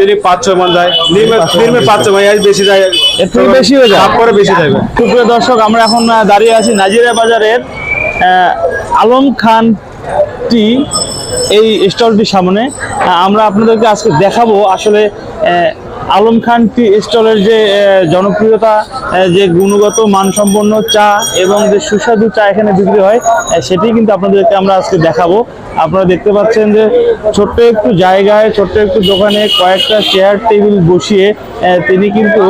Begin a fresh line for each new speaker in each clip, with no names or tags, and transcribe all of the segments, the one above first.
তিনি 5-6 মন যায়, নির্মে 5-6 মন, এর বেশি যায়,
এর থেকে বেশি হয়ে যায়,
তারপরে বেশি যাবে।
সুপ্রিয় দর্শক, আমরা এখন দাঁড়িয়ে আছি নাজিরা বাজারের আলম খান টি এই স্টলটির সামনে। আমরা আপনাদেরকে আজকে দেখাবো আসলে আলম খান টি স্টলের যে জনপ্রিয়তা, যে গুণগত মানসম্পন্ন চা এবং যে সুস্বাদু চা এখানে বিক্রি হয়, সেটি কিন্তু আপনাদেরকে আমরা আজকে দেখাবো। আপনারা দেখতে পাচ্ছেন যে ছোট্ট একটু জায়গায়, ছোট্ট একটু দোকানে কয়েকটা চেয়ার টেবিল বসিয়ে তিনি কিন্তু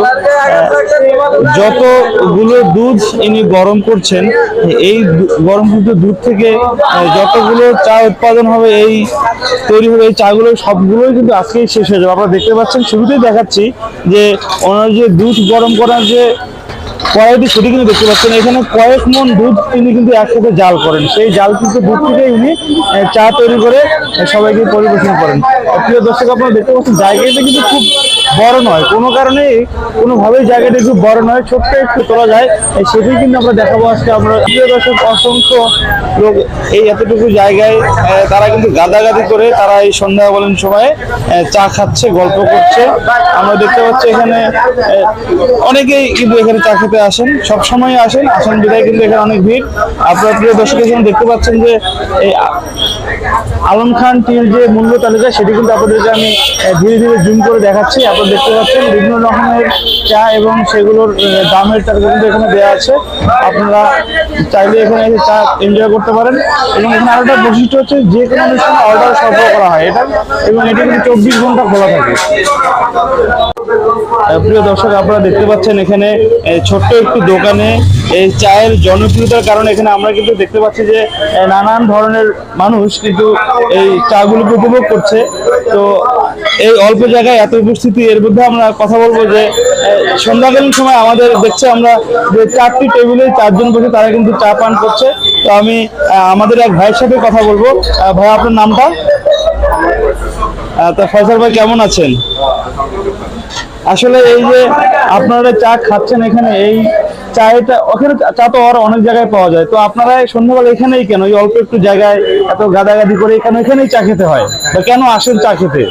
যতগুলো দুধ ইনি গরম করছেন, এই গরমকৃত দুধ থেকে যতগুলো চা উৎপাদন হবে, এই তৈরি হবে এই চাগুলো সবগুলোই কিন্তু আজকেই শেষ হয়ে যাবে। আপনারা দেখতে পাচ্ছেন, শুরুতেই দেখাচ্ছি যে ওনার যে দুধ গরম করার যে কড়াইটি, সেটি কিন্তু দেখতে পাচ্ছেন। এখানে কয়েক মন দুধ তিনি কিন্তু একসাথে জাল করেন, সেই জাল কিন্তু দুধ থেকে উনি চা তৈরি করে সবাইকে পরিবেশন করেন। প্রিয় দর্শক, আপনারা দেখতে পাচ্ছেন জায়গাটা কিন্তু খুব বড় নয়, কোনো কারণেই কোনোভাবেই জায়গাটা একটু বড় নয়, ছোট্ট একটু তোলা যায়, সেটি কিন্তু আমরা দেখাবো আজকে। আমরা প্রিয় দর্শক, অসংখ্য লোক এই এতটুকু জায়গায় তারা কিন্তু গাদাগাদি করে তারা এই সন্ধ্যা বলেন সময়ে চা খাচ্ছে, গল্প করছে। আমরা দেখতে পাচ্ছি এখানে অনেকেই কিন্তু এখানে চা খেতে আসেন, সব সময় আসেন বিধায় কিন্তু এখানে অনেক ভিড়। আপনারা প্রিয় দর্শক এখানে দেখতে পাচ্ছেন যে এই আলম খান টির যে মূল্য তালিকা, সেটি কিন্তু আপনাদেরকে আমি ধীরে ধীরে জুম করে দেখাচ্ছি। আপনারা দেখতে পাচ্ছেন বিভিন্ন রকমের চা এবং সেগুলোর দামের তালিকা কিন্তু এখানে দেওয়া আছে। আপনারা চাইলে এখানে এসে চা এনজয় করতে পারেন। এবং এখানে আরেকটা বৈশিষ্ট্য হচ্ছে, যে কোনো অনুষ্ঠানে অর্ডার সরবরাহ করা হয় এটা, এবং এটি কিন্তু 24 ঘন্টা খোলা থাকে। প্রিয় দর্শক, আপনারা দেখতে পাচ্ছেন এখানে ছোট্ট একটু দোকানে এই চায়ের জনপ্রিয়তার কারণে এখানে আমরা কিন্তু দেখতে পাচ্ছি যে নানান ধরনের মানুষ কিন্তু এই চাগুলোকে উপভোগ করছে। তো এই অল্প জায়গায় এত উপস্থিতি, এর মধ্যে আমরা কথা বলবো যে সন্ধ্যাকালীন সময় আমাদের দেখছে আমরা যে 4টি টেবিলে 4 জন বসে তারা কিন্তু চা পান করছে। তো আমি আমাদের এক ভাইয়ের সাথে কথা বলবো। ভাই, আপনার নামটা? তো ফয়সাল ভাই, কেমন আছেন? আসলে এই যে আপনারা চা খাচ্ছেন এখানে, এই চাটা ওখানে চা তো আর অনেক জায়গায় পাওয়া যায়, তো আপনারা সন্ধ্যাবেলা এখানেই কেন, এই অল্প একটু জায়গায় এত গাদাগাদি করে এখানেই চা খেতে হয়, বা কেন আসেন চা খেতে?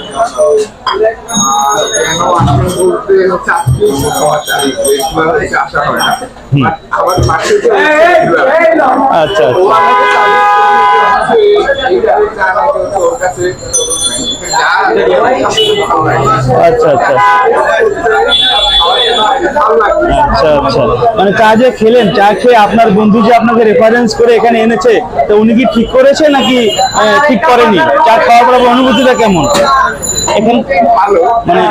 আচ্ছা, আচ্ছা, আচ্ছা, আচ্ছা। মানে চা যে খেলেন, চা খেয়ে আপনার বন্ধু যে আপনাকে রেফারেন্স করে এখানে এনেছে, তো উনি কি ঠিক করেছে নাকি ঠিক করেনি? চা খাওয়ার পর অনুভূতিটা কেমন এখন? মানে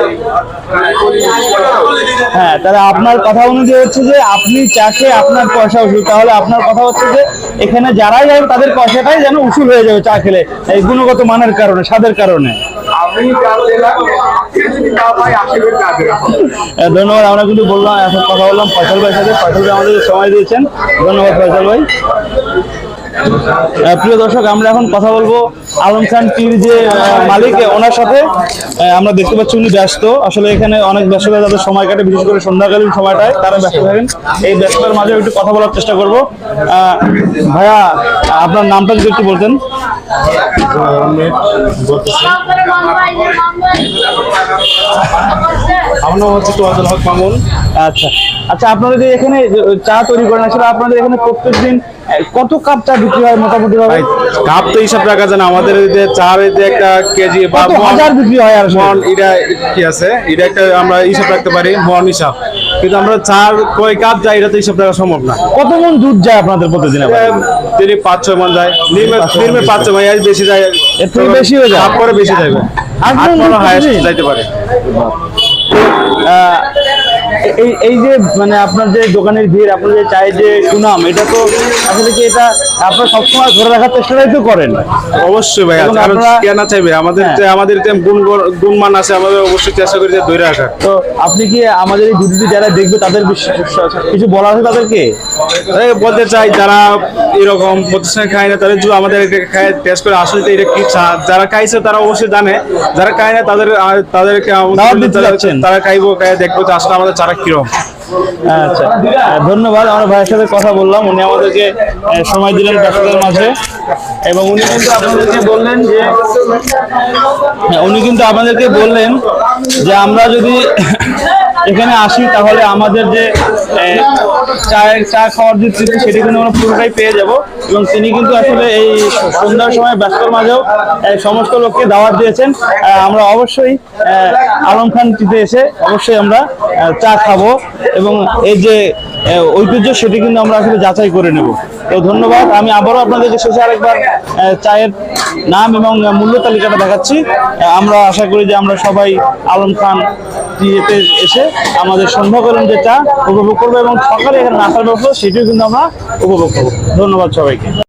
হ্যাঁ, তাহলে আপনার কথা অনুযায়ী হচ্ছে যে আপনি চা খেয়ে আপনার পয়সা উসুল, তাহলে আপনার কথা হচ্ছে যে এখানে যারাই যাবে তাদের পয়সাটাই যেন উসুল হয়ে যাবে চা খেলে, এই গুণগত মানের কারণে, স্বাদের কারণে। ধন্যবাদ। আমরা কিন্তু বললাম, এখন কথা বললাম ফয়সাল ভাইয়ের সাথে। ফয়সাল ভাই আমাদের সময় দিয়েছেন, ধন্যবাদ ফয়সাল ভাই। প্রিয় দর্শক, আমরা এখন কথা বলবো আলম খান টির যে মালিক, ওনার সাথে। আমরা দেখতে পাচ্ছি উনি ব্যস্ত, আসলে এখানে অনেক ব্যস্ততা তাদের সময় কাটে, বিশেষ করে সন্ধ্যাকালীন সময়টায় তারা ব্যস্ত থাকেন। এই ব্যস্ততার মাঝে একটু কথা বলার চেষ্টা করবো। ভাইয়া, আপনার নামটা যদি একটু বলতেন।
আমার নাম হচ্ছে তোয়াজুল হক মামুন।
আচ্ছা, আচ্ছা, আপনারা যে এখানে চা তৈরি করেন, আসলে আপনাদের এখানে প্রত্যেকদিন কত কাপ চা বিক্রি হয় মোটামুটি ভাবে?
কাপ তো হিসাব রাখা যায় না, আমাদের চার একটা কেজি বা
হাজার বিক্রি হয়, আর
মন এটা কি আছে, এটা একটা আমরা হিসাব রাখতে পারি মন হিসাব, কিন্তু আমরা চার কয় কাপ যায় এটা তো হিসাব রাখা সম্ভব না।
কত মন দুধ যায় আপনাদের প্রতিদিন?
তিনি 5-6 মন যায়, নির্মে 5-6 মন, এর বেশি যায়,
এর থেকে বেশি হয়ে যায়,
তারপরে বেশি যাবে, 8 মন হাইয়েস্ট যাইতে পারে।
এই যে মানে আপনার যে দোকানের ভিড়, আপনার যে চায়ের যে সুনাম, এটা তো আসলে কি এটা আপনারা সবসময় ধরে রাখার চেষ্টাটাই তো করেন?
অবশ্যই ভাই, কারণ কেন চাইবে, আমাদের গুণমান আছে, আমাদের অবশ্যই চেষ্টা করি যে ধরে রাখার।
তো আপনি কি আমাদের এই ভিডিওটি যারা দেখবে তাদের কিছু বলা আছে তাদেরকে?
বলতে চাই, যারা এরকম প্রতিষ্ঠান খায় না তাদের আমাদের টেস্ট করে আসলে এটা কি চা, যারা খাইছে তারা অবশ্যই জানে, যারা খায় না তাদেরকে তারা খাইবো, দেখবো আসলে আমাদের চারা কিরকম।
আচ্ছা, ধন্যবাদ। আমরা ভাইয়ের সাথে কথা বললাম, উনি আমাদেরকে সময় দিলেন ব্যস্ততার মাঝে, এবং উনি কিন্তু আপনাদেরকে বললেন যে আমরা যদি এখানে আসি তাহলে আমাদের যে চা খাওয়ার যে তৃপ্তি সেটি কিন্তু আমরা পুরোটাই পেয়ে যাব। এবং তিনি কিন্তু আসলে এই সন্ধ্যার সময় ব্যস্ততার মাঝেও সমস্ত লোককে দাওয়াত দিয়েছেন। আমরা অবশ্যই আলম খান টিতে এসে অবশ্যই আমরা চা খাবো, এবং এই যে ঐতিহ্য সেটি কিন্তু আমরা আসলে যাচাই করে নেব। তো ধন্যবাদ। আমি আবারও আপনাদেরকে শেষে আরেকবার চায়ের নাম এবং মূল্য তালিকাটা দেখাচ্ছি। আমরা আশা করি যে আমরা সবাই আলম খান টিতে এসে আমাদের সন্ধ্যাকালীন যে চা উপভোগ করবো, এবং সকালে এখানে নাস্তার ব্যবস্থা সেটিও কিন্তু আমরা উপভোগ করবো। ধন্যবাদ সবাইকে।